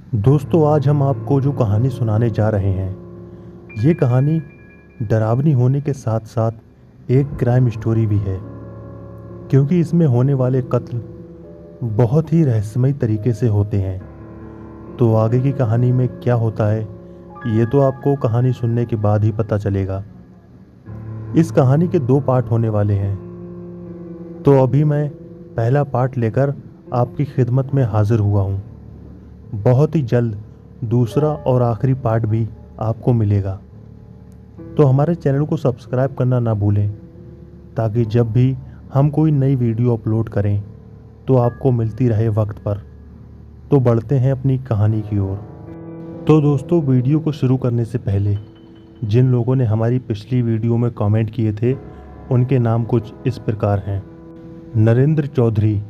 दोस्तों, आज हम आपको जो कहानी सुनाने जा रहे हैं, ये कहानी डरावनी होने के साथ साथ एक क्राइम स्टोरी भी है, क्योंकि इसमें होने वाले कत्ल बहुत ही रहस्यमय तरीके से होते हैं। तो आगे की कहानी में क्या होता है, ये तो आपको कहानी सुनने के बाद ही पता चलेगा। इस कहानी के 2 पार्ट होने वाले हैं, तो अभी मैं पहला पार्ट लेकर आपकी खिदमत में हाजिर हुआ हूँ। बहुत ही जल्द दूसरा और आखिरी पार्ट भी आपको मिलेगा। तो हमारे चैनल को सब्सक्राइब करना ना भूलें, ताकि जब भी हम कोई नई वीडियो अपलोड करें तो आपको मिलती रहे वक्त पर। तो बढ़ते हैं अपनी कहानी की ओर। तो दोस्तों, वीडियो को शुरू करने से पहले जिन लोगों ने हमारी पिछली वीडियो में कमेंट किए थे, उनके नाम कुछ इस प्रकार हैं: नरेंद्र चौधरी,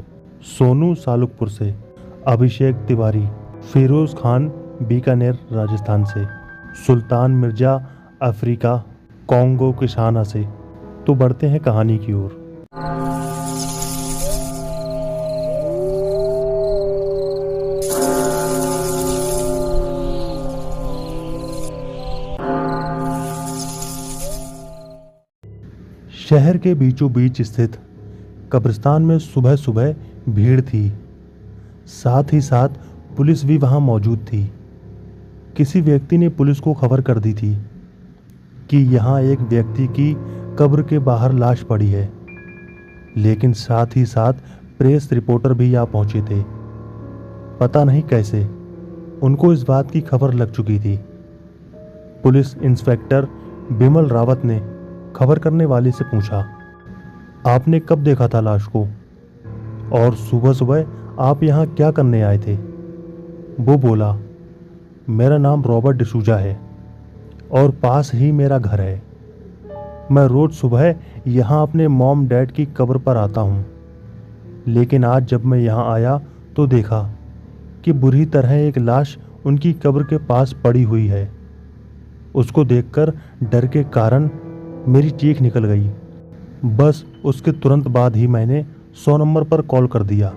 सोनू सालुकपुर से, अभिषेक तिवारी, फिरोज खान बीकानेर राजस्थान से, सुल्तान मिर्जा अफ्रीका कॉन्गो किशाना से। तो बढ़ते हैं कहानी की ओर। शहर के बीचों बीच स्थित कब्रिस्तान में सुबह सुबह भीड़ थी। साथ ही साथ पुलिस भी वहां मौजूद थी। किसी व्यक्ति ने पुलिस को खबर कर दी थी कि यहां एक व्यक्ति की कब्र के बाहर लाश पड़ी है, लेकिन साथ ही साथ प्रेस रिपोर्टर भी आ पहुंचे थे। पता नहीं कैसे उनको इस बात की खबर लग चुकी थी। पुलिस इंस्पेक्टर बिमल रावत ने खबर करने वाले से पूछा, आपने कब देखा था लाश को, और सुबह सुबह आप यहाँ क्या करने आए थे? वो बोला, मेरा नाम रॉबर्ट डिसूजा है और पास ही मेरा घर है। मैं रोज सुबह यहाँ अपने मॉम डैड की कब्र पर आता हूँ, लेकिन आज जब मैं यहाँ आया तो देखा कि बुरी तरह एक लाश उनकी कब्र के पास पड़ी हुई है। उसको देखकर डर के कारण मेरी चीख निकल गई। बस उसके तुरंत बाद ही मैंने 100 नंबर पर कॉल कर दिया।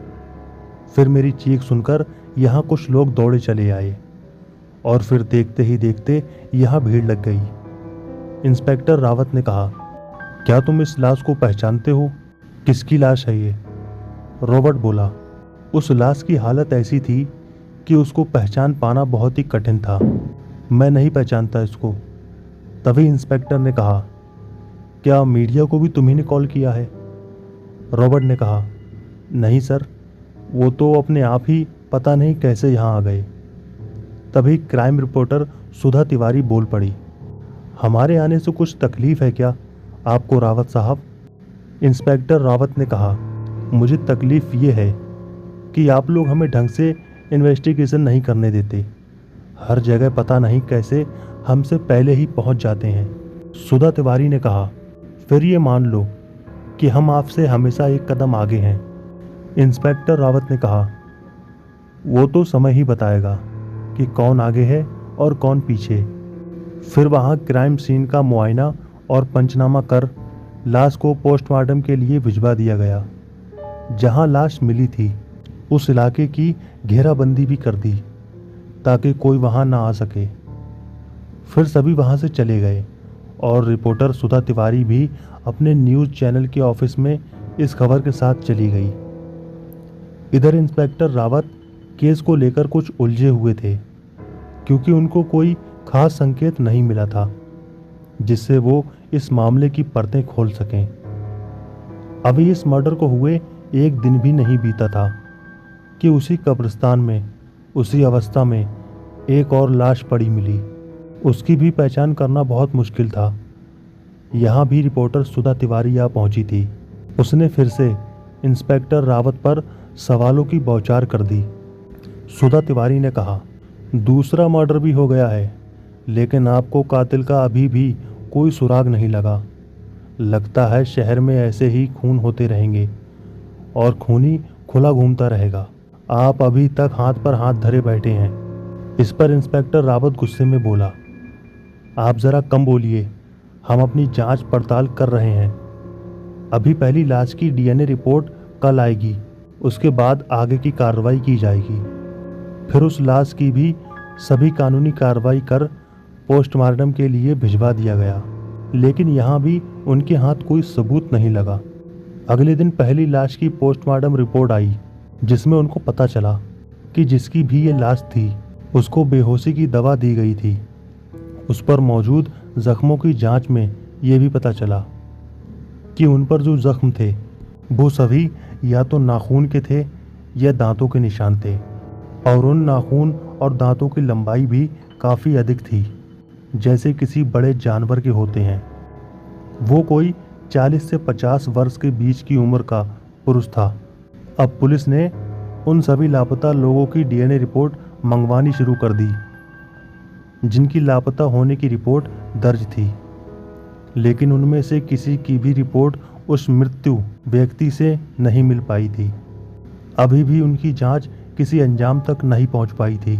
फिर मेरी चीख सुनकर यहाँ कुछ लोग दौड़े चले आए और फिर देखते ही देखते यहाँ भीड़ लग गई। इंस्पेक्टर रावत ने कहा, क्या तुम इस लाश को पहचानते हो? किसकी लाश है ये? रॉबर्ट बोला, उस लाश की हालत ऐसी थी कि उसको पहचान पाना बहुत ही कठिन था। मैं नहीं पहचानता इसको। तभी इंस्पेक्टर ने कहा, क्या मीडिया को भी तुम्ही ने कॉल किया है? रॉबर्ट ने कहा, नहीं सर, वो तो अपने आप ही पता नहीं कैसे यहाँ आ गए। तभी क्राइम रिपोर्टर सुधा तिवारी बोल पड़ी, हमारे आने से कुछ तकलीफ है क्या आपको रावत साहब? इंस्पेक्टर रावत ने कहा, मुझे तकलीफ ये है कि आप लोग हमें ढंग से इन्वेस्टिगेशन नहीं करने देते। हर जगह पता नहीं कैसे हमसे पहले ही पहुंच जाते हैं। सुधा तिवारी ने कहा, फिर ये मान लो कि हम आपसे हमेशा एक कदम आगे हैं। इंस्पेक्टर रावत ने कहा, वो तो समय ही बताएगा कि कौन आगे है और कौन पीछे। फिर वहाँ क्राइम सीन का मुआयना और पंचनामा कर लाश को पोस्टमार्टम के लिए भिजवा दिया गया। जहाँ लाश मिली थी उस इलाके की घेराबंदी भी कर दी ताकि कोई वहाँ ना आ सके। फिर सभी वहाँ से चले गए और रिपोर्टर सुधा तिवारी भी अपने न्यूज़ चैनल के ऑफिस में इस खबर के साथ चली गई। इधर इंस्पेक्टर रावत केस को लेकर कुछ उलझे हुए थे, क्योंकि उनको कोई खास संकेत नहीं मिला था जिससे वो इस मामले की परतें खोल सकें। अभी इस मर्डर को हुए एक दिन भी नहीं बीता था कि उसी कब्रिस्तान में उसी अवस्था में एक और लाश पड़ी मिली। उसकी भी पहचान करना बहुत मुश्किल था। यहाँ भी रिपोर्टर सुधा तिवारी आ पहुंची थी। उसने फिर से इंस्पेक्टर रावत पर सवालों की बौछार कर दी। सुधा तिवारी ने कहा, दूसरा मर्डर भी हो गया है, लेकिन आपको कातिल का अभी भी कोई सुराग नहीं लगा। लगता है शहर में ऐसे ही खून होते रहेंगे और खूनी खुला घूमता रहेगा। आप अभी तक हाथ पर हाथ धरे बैठे हैं। इस पर इंस्पेक्टर रावत गुस्से में बोला, आप ज़रा कम बोलिए, हम अपनी जांच पड़ताल कर रहे हैं। अभी पहली लाश की डीएनए रिपोर्ट कल आएगी, उसके बाद आगे की कार्रवाई की जाएगी। फिर उस लाश की भी सभी कानूनी कार्रवाई कर पोस्टमार्टम के लिए भिजवा दिया गया, लेकिन यहाँ भी उनके हाथ कोई सबूत नहीं लगा। अगले दिन पहली लाश की पोस्टमार्टम रिपोर्ट आई, जिसमें उनको पता चला कि जिसकी भी ये लाश थी उसको बेहोशी की दवा दी गई थी। उस पर मौजूद जख्मों की जांच में ये भी पता चला कि उन पर जो जख्म थे वो सभी या तो नाखून के थे या दांतों के निशान थे, और उन नाखून और दांतों की लंबाई भी काफ़ी अधिक थी, जैसे किसी बड़े जानवर के होते हैं। वो कोई 40 से 50 वर्ष के बीच की उम्र का पुरुष था। अब पुलिस ने उन सभी लापता लोगों की डीएनए रिपोर्ट मंगवानी शुरू कर दी, जिनकी लापता होने की रिपोर्ट दर्ज थी, लेकिन उनमें से किसी की भी रिपोर्ट उस मृत्यु व्यक्ति से नहीं मिल पाई थी। अभी भी उनकी जांच किसी अंजाम तक नहीं पहुंच पाई थी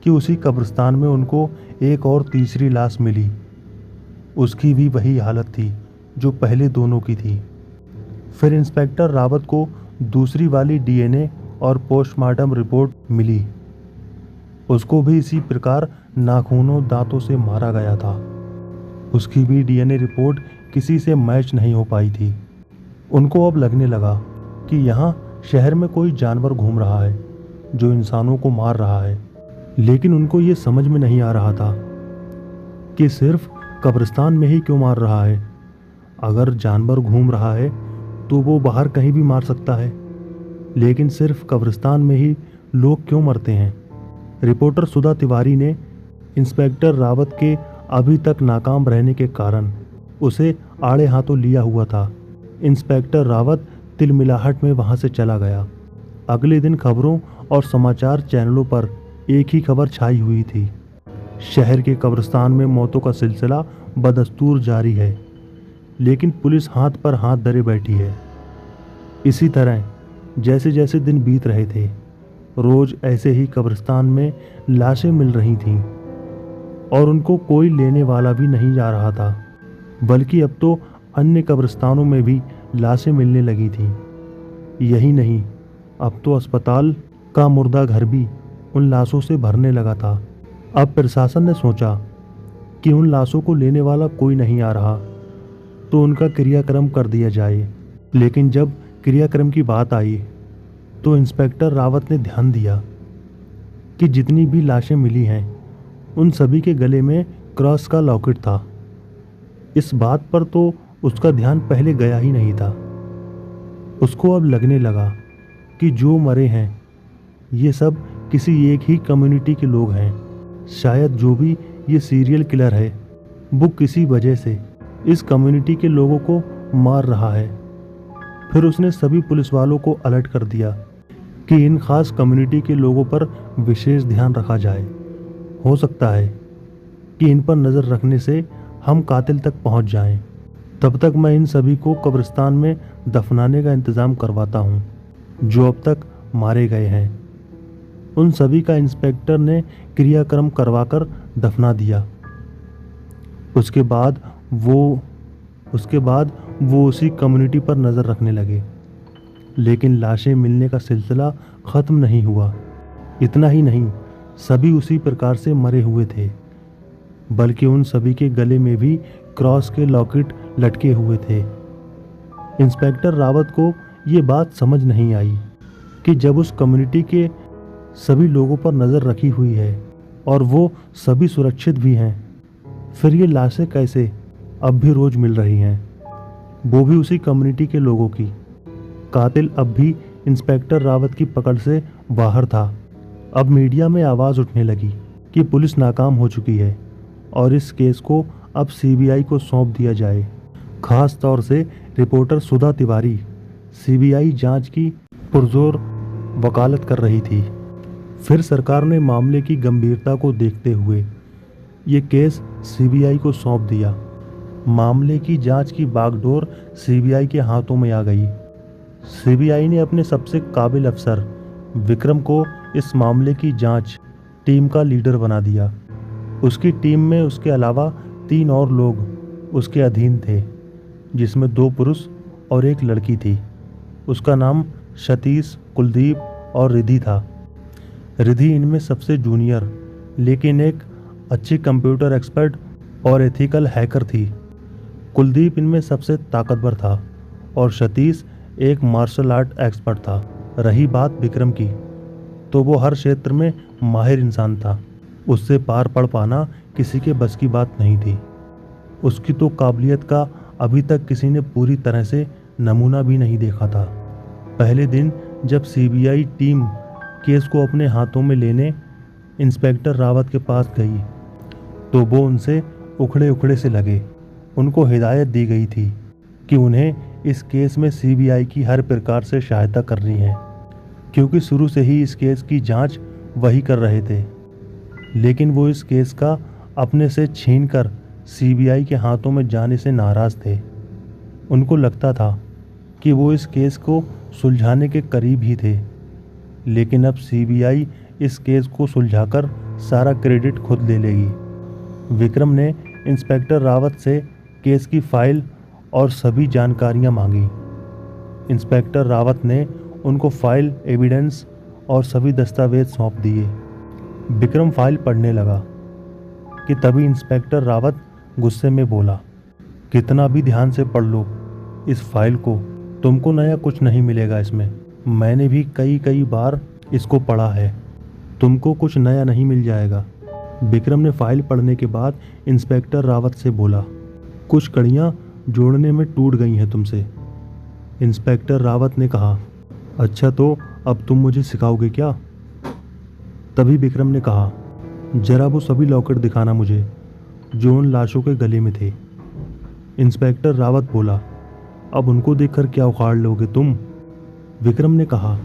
कि उसी कब्रिस्तान में उनको एक और तीसरी लाश मिली। उसकी भी वही हालत थी जो पहले दोनों की थी। फिर इंस्पेक्टर रावत को दूसरी वाली डीएनए और पोस्टमार्टम रिपोर्ट मिली। उसको भी इसी प्रकार नाखूनों दांतों से मारा गया था। उसकी भी डीएनए रिपोर्ट किसी से मैच नहीं हो पाई थी। उनको अब लगने लगा कि यहाँ शहर में कोई जानवर घूम रहा है जो इंसानों को मार रहा है, लेकिन उनको ये समझ में नहीं आ रहा था कि सिर्फ कब्रिस्तान में ही क्यों मार रहा है। अगर जानवर घूम रहा है तो वो बाहर कहीं भी मार सकता है, लेकिन सिर्फ कब्रिस्तान में ही लोग क्यों मरते हैं। रिपोर्टर सुधा तिवारी ने इंस्पेक्टर रावत के अभी तक नाकाम रहने के कारण उसे आड़े हाथों लिया हुआ था। इंस्पेक्टर रावत तिलमिलाहट में वहां से चला गया। अगले दिन खबरों और समाचार चैनलों पर एक ही खबर छाई हुई थी, शहर के कब्रिस्तान में मौतों का सिलसिला बदस्तूर जारी है, लेकिन पुलिस हाथ पर हाथ धरे बैठी है। इसी तरह जैसे जैसे दिन बीत रहे थे, रोज ऐसे ही कब्रिस्तान में लाशें मिल रही थीं और उनको कोई लेने वाला भी नहीं जा रहा था, बल्कि अब तो अन्य कब्रिस्तानों में भी लाशें मिलने लगी थीं। यही नहीं, अब तो अस्पताल का मुर्दा घर भी उन लाशों से भरने लगा था। अब प्रशासन ने सोचा कि उन लाशों को लेने वाला कोई नहीं आ रहा तो उनका क्रियाक्रम कर दिया जाए। लेकिन जब क्रियाक्रम की बात आई तो इंस्पेक्टर रावत ने ध्यान दिया कि जितनी भी लाशें मिली हैं उन सभी के गले में क्रॉस का लॉकेट था। इस बात पर तो उसका ध्यान पहले गया ही नहीं था। उसको अब लगने लगा कि जो मरे हैं ये सब किसी एक ही कम्युनिटी के लोग हैं। शायद जो भी ये सीरियल किलर है वो किसी वजह से इस कम्युनिटी के लोगों को मार रहा है। फिर उसने सभी पुलिस वालों को अलर्ट कर दिया कि इन खास कम्युनिटी के लोगों पर विशेष ध्यान रखा जाए। हो सकता है कि इन पर नज़र रखने से हम कातिल तक पहुंच जाएं। तब तक मैं इन सभी को कब्रिस्तान में दफनाने का इंतज़ाम करवाता हूं, जो अब तक मारे गए हैं। उन सभी का इंस्पेक्टर ने क्रियाक्रम करवाकर दफना दिया। उसके बाद वो उसी कम्युनिटी पर नज़र रखने लगे, लेकिन लाशें मिलने का सिलसिला ख़त्म नहीं हुआ। इतना ही नहीं, सभी उसी प्रकार से मरे हुए थे, बल्कि उन सभी के गले में भी क्रॉस के लॉकेट लटके हुए थे। इंस्पेक्टर रावत को ये बात समझ नहीं आई कि जब उस कम्युनिटी के सभी लोगों पर नज़र रखी हुई है और वो सभी सुरक्षित भी हैं, फिर ये लाशें कैसे अब भी रोज मिल रही हैं, वो भी उसी कम्युनिटी के लोगों की। कातिल अब भी इंस्पेक्टर रावत की पकड़ से बाहर था। अब मीडिया में आवाज़ उठने लगी कि पुलिस नाकाम हो चुकी है और इस केस को अब सीबीआई को सौंप दिया जाए। खास तौर से रिपोर्टर सुधा तिवारी सीबीआई जांच की पुरजोर वकालत कर रही थी। फिर सरकार ने मामले की गंभीरता को देखते हुए ये केस सीबीआई को सौंप दिया। मामले की जांच की बागडोर सीबीआई के हाथों में आ गई। सीबीआई ने अपने सबसे काबिल अफसर विक्रम को इस मामले की जांच टीम का लीडर बना दिया। उसकी टीम में उसके अलावा 3 और लोग उसके अधीन थे, जिसमें 2 पुरुष और 1 लड़की थी। उसका नाम सतीश, कुलदीप और रिधि था। रिधि इनमें सबसे जूनियर लेकिन एक अच्छी कंप्यूटर एक्सपर्ट और एथिकल हैकर थी। कुलदीप इनमें सबसे ताकतवर था और सतीश एक मार्शल आर्ट एक्सपर्ट था। रही बात विक्रम की, तो वो हर क्षेत्र में माहिर इंसान था। उससे पार पड़ पाना किसी के बस की बात नहीं थी। उसकी तो काबिलियत का अभी तक किसी ने पूरी तरह से नमूना भी नहीं देखा था। पहले दिन जब सीबीआई टीम केस को अपने हाथों में लेने इंस्पेक्टर रावत के पास गई तो वो उनसे उखड़े उखड़े से लगे। उनको हिदायत दी गई थी कि उन्हें इस केस में सीबीआई की हर प्रकार से सहायता करनी है, क्योंकि शुरू से ही इस केस की जांच वही कर रहे थे। लेकिन वो इस केस का अपने से छीनकर सीबीआई के हाथों में जाने से नाराज़ थे। उनको लगता था कि वो इस केस को सुलझाने के करीब ही थे, लेकिन अब सीबीआई इस केस को सुलझाकर सारा क्रेडिट खुद ले लेगी। विक्रम ने इंस्पेक्टर रावत से केस की फाइल और सभी जानकारियां मांगी। इंस्पेक्टर रावत ने उनको फाइल, एविडेंस और सभी दस्तावेज सौंप दिए। विक्रम फाइल पढ़ने लगा कि तभी इंस्पेक्टर रावत गुस्से में बोला, कितना भी ध्यान से पढ़ लो इस फाइल को, तुमको नया कुछ नहीं मिलेगा इसमें। मैंने भी कई बार इसको पढ़ा है, तुमको कुछ नया नहीं मिल जाएगा। विक्रम ने फाइल पढ़ने के बाद इंस्पेक्टर रावत से बोला, कुछ कड़ियाँ जोड़ने में टूट गई हैं तुमसे। इंस्पेक्टर रावत ने कहा, अच्छा तो अब तुम मुझे सिखाओगे क्या? तभी विक्रम ने कहा, जरा वो सभी लॉकेट दिखाना मुझे जो उन लाशों के गले में थे। इंस्पेक्टर रावत बोला, अब उनको देखकर क्या उखाड़ लोगे तुम? विक्रम ने कहा,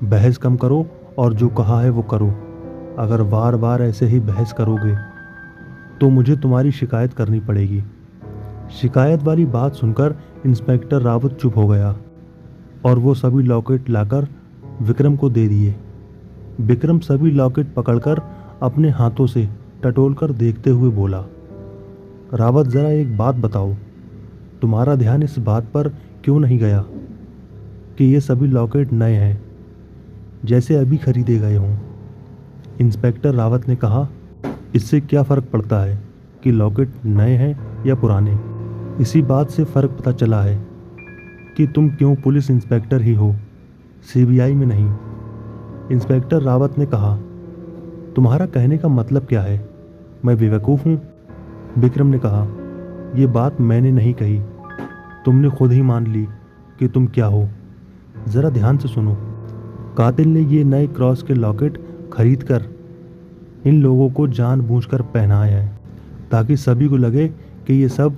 बहस कम करो और जो कहा है वो करो। अगर बार बार ऐसे ही बहस करोगे तो मुझे तुम्हारी शिकायत करनी पड़ेगी। शिकायत वाली बात सुनकर इंस्पेक्टर रावत चुप हो गया और वो सभी लॉकेट लाकर विक्रम को दे दिए। विक्रम सभी लॉकेट पकड़कर अपने हाथों से टटोलकर देखते हुए बोला, रावत जरा एक बात बताओ, तुम्हारा ध्यान इस बात पर क्यों नहीं गया कि ये सभी लॉकेट नए हैं, जैसे अभी खरीदे गए हों? इंस्पेक्टर रावत ने कहा, इससे क्या फ़र्क पड़ता है कि लॉकेट नए हैं या पुराने? इसी बात से फ़र्क पता चला है कि तुम क्यों पुलिस इंस्पेक्टर ही हो, सीबीआई में नहीं। इंस्पेक्टर रावत ने कहा, तुम्हारा कहने का मतलब क्या है? मैं बेवकूफ़ हूँ? विक्रम ने कहा, ये बात मैंने नहीं कही, तुमने खुद ही मान ली कि तुम क्या हो। ज़रा ध्यान से सुनो, कातिल ने ये नए क्रॉस के लॉकेट खरीदकर इन लोगों को जानबूझकर पहनाया है ताकि सभी को लगे कि ये सब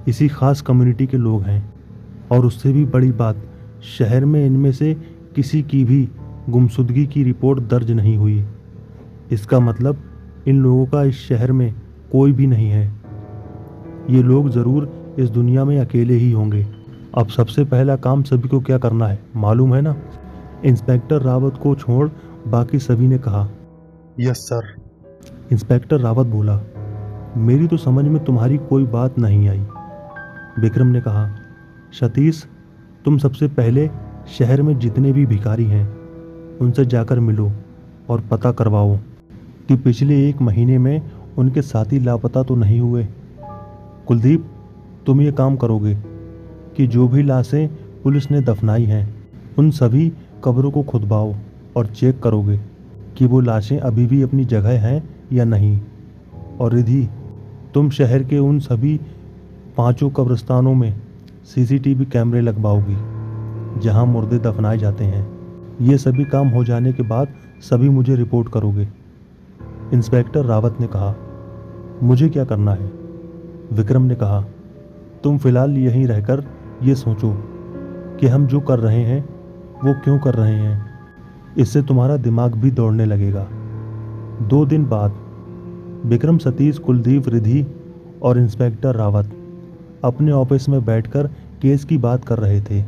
इसी खास कम्युनिटी के लोग हैं। और उससे भी बड़ी बात, शहर में इनमें से किसी की भी गुमशुदगी की रिपोर्ट दर्ज नहीं हुई। इसका मतलब इन लोगों का इस शहर में कोई भी नहीं है। ये लोग ज़रूर इस दुनिया में अकेले ही होंगे। अब सबसे पहला काम सभी को क्या करना है मालूम है ना? इंस्पेक्टर रावत को छोड़ बाकी सभी ने कहा, यस सर। इंस्पेक्टर रावत बोला, मेरी तो समझ में तुम्हारी कोई बात नहीं आई। विक्रम ने कहा, सतीश, तुम सबसे पहले शहर में जितने भी भिखारी हैं उनसे जाकर मिलो और पता करवाओ कि पिछले 1 महीने में उनके साथी लापता तो नहीं हुए। कुलदीप, तुम ये काम करोगे कि जो भी लाशें पुलिस ने दफनाई हैं उन सभी कब्रों को खुदवाओ और चेक करोगे कि वो लाशें अभी भी अपनी जगह हैं या नहीं। और रिधि, तुम शहर के उन सभी 5 कब्रिस्तानों में सीसीटीवी कैमरे लगवाओगी जहां मुर्दे दफनाए जाते हैं। ये सभी काम हो जाने के बाद सभी मुझे रिपोर्ट करोगे। इंस्पेक्टर रावत ने कहा, मुझे क्या करना है? विक्रम ने कहा, तुम फिलहाल यहीं रहकर ये सोचो कि हम जो कर रहे हैं वो क्यों कर रहे हैं। इससे तुम्हारा दिमाग भी दौड़ने लगेगा। 2 दिन बाद विक्रम, सतीश, कुलदीप, रिधि और इंस्पेक्टर रावत अपने ऑफिस में बैठकर केस की बात कर रहे थे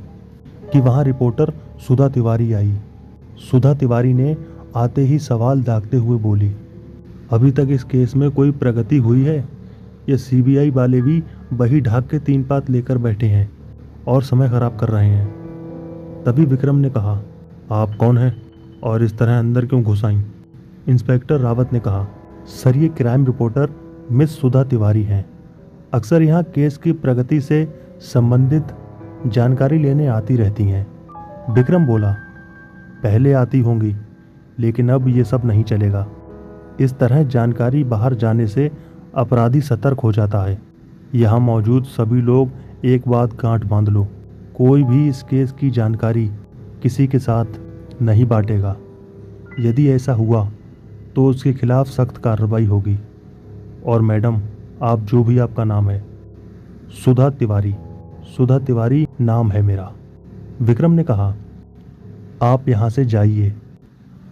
कि वहाँ रिपोर्टर सुधा तिवारी आई। सुधा तिवारी ने आते ही सवाल दागते हुए बोली, अभी तक इस केस में कोई प्रगति हुई है या सीबीआई वाले भी वही ढाक के 3 पात लेकर बैठे हैं और समय खराब कर रहे हैं? तभी विक्रम ने कहा, आप कौन हैं और इस तरह अंदर क्यों घुस आईं? इंस्पेक्टर रावत ने कहा, सर ये क्राइम रिपोर्टर मिस सुधा तिवारी हैं। अक्सर यहाँ केस की प्रगति से संबंधित जानकारी लेने आती रहती हैं। विक्रम बोला, पहले आती होंगी, लेकिन अब ये सब नहीं चलेगा। इस तरह जानकारी बाहर जाने से अपराधी सतर्क हो जाता है। यहाँ मौजूद सभी लोग एक बात गांठ बांध लो, कोई भी इस केस की जानकारी किसी के साथ नहीं बांटेगा। यदि ऐसा हुआ तो उसके खिलाफ सख्त कार्रवाई होगी। और मैडम, आप जो भी आपका नाम है, सुधा तिवारी नाम है मेरा। विक्रम ने कहा, आप यहाँ से जाइए,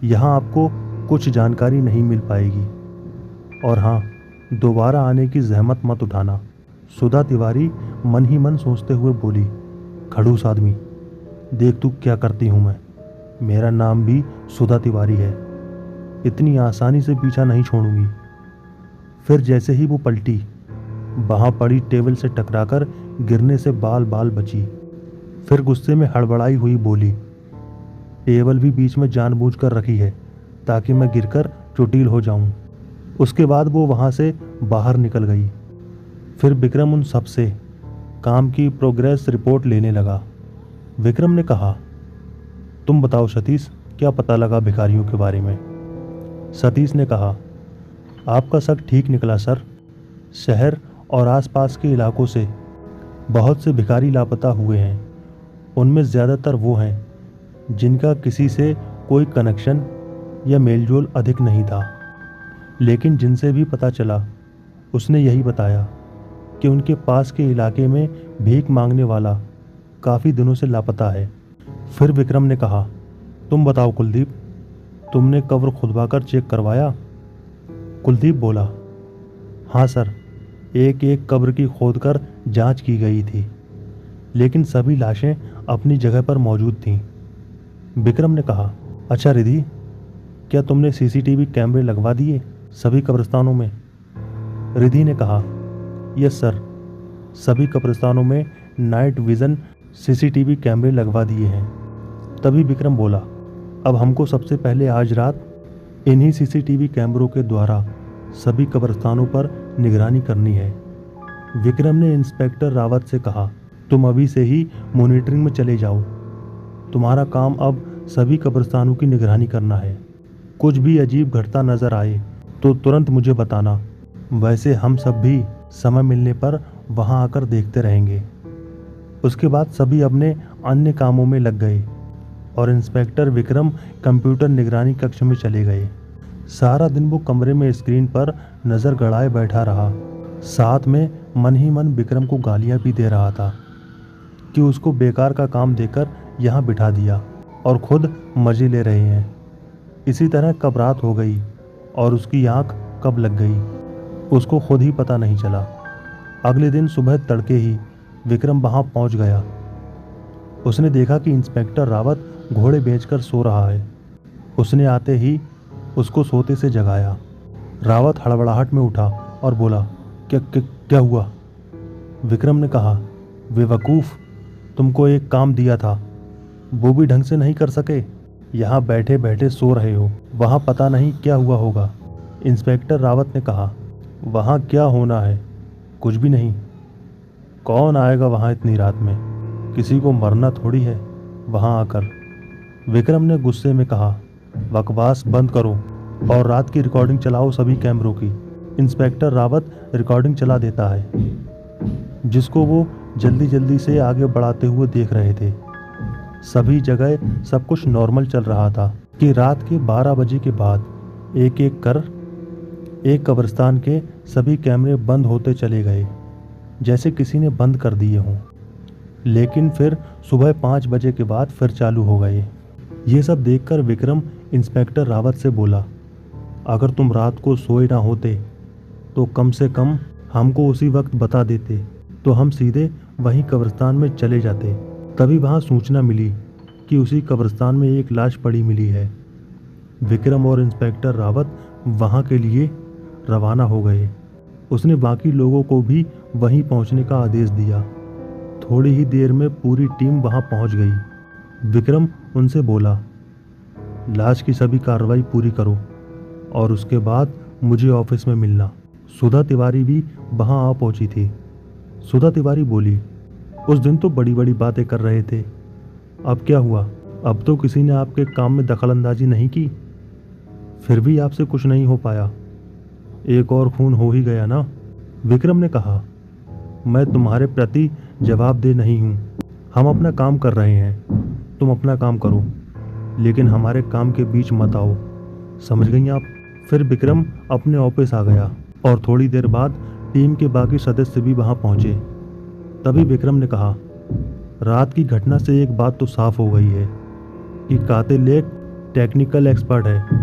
यहाँ आपको कुछ जानकारी नहीं मिल पाएगी। और हाँ, दोबारा आने की जहमत मत उठाना। सुधा तिवारी मन ही मन सोचते हुए बोली, खड़ूस आदमी, देख तू क्या करती हूँ मैं। मेरा नाम भी सुधा तिवारी है, इतनी आसानी से पीछा नहीं छोड़ूंगी। फिर जैसे ही वो पलटी, वहाँ पड़ी टेबल से टकराकर गिरने से बाल बाल बची। फिर गुस्से में हड़बड़ाई हुई बोली, टेबल भी बीच में जानबूझकर रखी है ताकि मैं गिरकर चोटील हो जाऊं। उसके बाद वो वहाँ से बाहर निकल गई। फिर विक्रम उन सब से काम की प्रोग्रेस रिपोर्ट लेने लगा। विक्रम ने कहा, तुम बताओ सतीश, क्या पता लगा भिखारियों के बारे में? सतीश ने कहा, आपका शक ठीक निकला सर। शहर और आसपास के इलाकों से बहुत से भिखारी लापता हुए हैं। उनमें ज़्यादातर वो हैं जिनका किसी से कोई कनेक्शन या मेलजोल अधिक नहीं था। लेकिन जिनसे भी पता चला, उसने यही बताया कि उनके पास के इलाके में भीख मांगने वाला काफ़ी दिनों से लापता है। फिर विक्रम ने कहा, तुम बताओ कुलदीप, तुमने कब्र खुदवाकर चेक करवाया? कुलदीप बोला, हाँ सर, एक एक कब्र की खोदकर जांच की गई थी, लेकिन सभी लाशें अपनी जगह पर मौजूद थीं। विक्रम ने कहा, अच्छा रिधि, क्या तुमने सीसीटीवी कैमरे लगवा दिए सभी कब्रिस्तानों में? रिधि ने कहा, यस सर, सभी कब्रिस्तानों में नाइट विज़न सीसीटीवी कैमरे लगवा दिए हैं। तभी विक्रम बोला, अब हमको सबसे पहले आज रात इन्हीं सीसीटीवी कैमरों के द्वारा सभी कब्रिस्तानों पर निगरानी करनी है। विक्रम ने इंस्पेक्टर रावत से कहा, तुम अभी से ही मॉनिटरिंग में चले जाओ। तुम्हारा काम अब सभी कब्रिस्तानों की निगरानी करना है। कुछ भी अजीब घटना नजर आए तो तुरंत मुझे बताना। वैसे हम सब भी समय मिलने पर वहां आकर देखते रहेंगे। उसके बाद सभी अपने अन्य कामों में लग गए और इंस्पेक्टर विक्रम कंप्यूटर निगरानी कक्ष में चले गए। सारा दिन वो कमरे में स्क्रीन पर नज़र गड़ाए बैठा रहा। साथ में मन ही मन विक्रम को गालियां भी दे रहा था कि उसको बेकार का काम देकर यहाँ बिठा दिया और खुद मजे ले रहे हैं। इसी तरह कब रात हो गई और उसकी आँख कब लग गई, उसको खुद ही पता नहीं चला। अगले दिन सुबह तड़के ही विक्रम वहाँ पहुँच गया। उसने देखा कि इंस्पेक्टर रावत घोड़े बेचकर सो रहा है। उसने आते ही उसको सोते से जगाया। रावत हड़बड़ाहट में उठा और बोला, क्या हुआ? विक्रम ने कहा, बेवकूफ़, तुमको एक काम दिया था, वो भी ढंग से नहीं कर सके। यहाँ बैठे बैठे सो रहे हो, वहाँ पता नहीं क्या हुआ होगा। इंस्पेक्टर रावत ने कहा, वहाँ क्या होना है, कुछ भी नहीं। कौन आएगा वहाँ इतनी रात में, किसी को मरना थोड़ी है वहाँ आकर। विक्रम ने गुस्से में कहा, बकवास बंद करो और रात की रिकॉर्डिंग चलाओ सभी कैमरों की। इंस्पेक्टर रावत रिकॉर्डिंग चला देता है, जिसको वो जल्दी जल्दी से आगे बढ़ाते हुए देख रहे थे। सभी जगह सब कुछ नॉर्मल चल रहा था कि रात के 12 बजे के बाद एक एक कर एक कब्रिस्तान के सभी कैमरे बंद होते चले गए, जैसे किसी ने बंद कर दिए हों। लेकिन फिर सुबह 5 बजे के बाद फिर चालू हो गए। ये सब देखकर विक्रम इंस्पेक्टर रावत से बोला, अगर तुम रात को सोए ना होते तो कम से कम हमको उसी वक्त बता देते तो हम सीधे वहीं कब्रिस्तान में चले जाते। तभी वहाँ सूचना मिली कि उसी कब्रिस्तान में एक लाश पड़ी मिली है। विक्रम और इंस्पेक्टर रावत वहाँ के लिए रवाना हो गए। उसने बाकी लोगों को भी वहीं पहुँचने का आदेश दिया। थोड़ी ही देर में पूरी टीम वहाँ पहुँच गई। विक्रम उनसे बोला, लाश की सभी कार्रवाई पूरी करो और उसके बाद मुझे ऑफिस में मिलना। सुधा तिवारी भी वहां आ पहुंची थी। सुधा तिवारी बोली, उस दिन तो बड़ी बड़ी बातें कर रहे थे, अब क्या हुआ? अब तो किसी ने आपके काम में दखलंदाजी नहीं की, फिर भी आपसे कुछ नहीं हो पाया। एक और खून हो ही गया ना। विक्रम ने कहा, मैं तुम्हारे प्रति जवाबदेह नहीं हूँ। हम अपना काम कर रहे हैं, तुम अपना काम करो, लेकिन हमारे काम के बीच मत आओ, समझ गई आप? फिर विक्रम अपने ऑफिस आ गया और थोड़ी देर बाद टीम के बाकी सदस्य भी वहां पहुंचे। तभी विक्रम ने कहा, रात की घटना से एक बात तो साफ हो गई है कि कातिल एक टेक्निकल एक्सपर्ट है।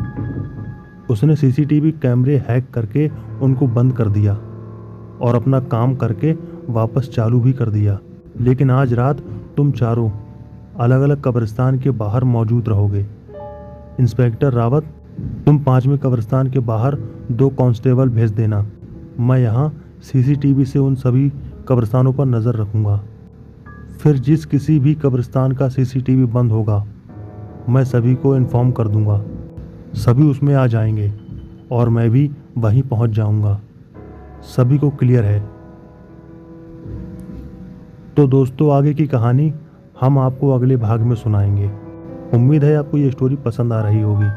उसने सीसीटीवी कैमरे हैक करके उनको बंद कर दिया और अपना काम करके वापस चालू भी कर दिया। लेकिन आज रात तुम चारों अलग अलग कब्रिस्तान के बाहर मौजूद रहोगे। इंस्पेक्टर रावत, तुम 5वें कब्रिस्तान के बाहर 2 कांस्टेबल भेज देना। मैं यहाँ सीसीटीवी से उन सभी कब्रिस्तानों पर नज़र रखूँगा। फिर जिस किसी भी कब्रिस्तान का सीसीटीवी बंद होगा, मैं सभी को इन्फॉर्म कर दूंगा। सभी उसमें आ जाएंगे और मैं भी वहीं पहुंच जाऊंगा। सभी को क्लियर है? तो दोस्तों, आगे की कहानी हम आपको अगले भाग में सुनाएंगे। उम्मीद है आपको ये स्टोरी पसंद आ रही होगी।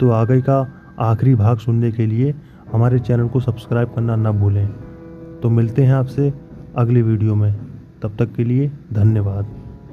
तो आगे का आखिरी भाग सुनने के लिए हमारे चैनल को सब्सक्राइब करना ना भूलें। तो मिलते हैं आपसे अगले वीडियो में। तब तक के लिए धन्यवाद।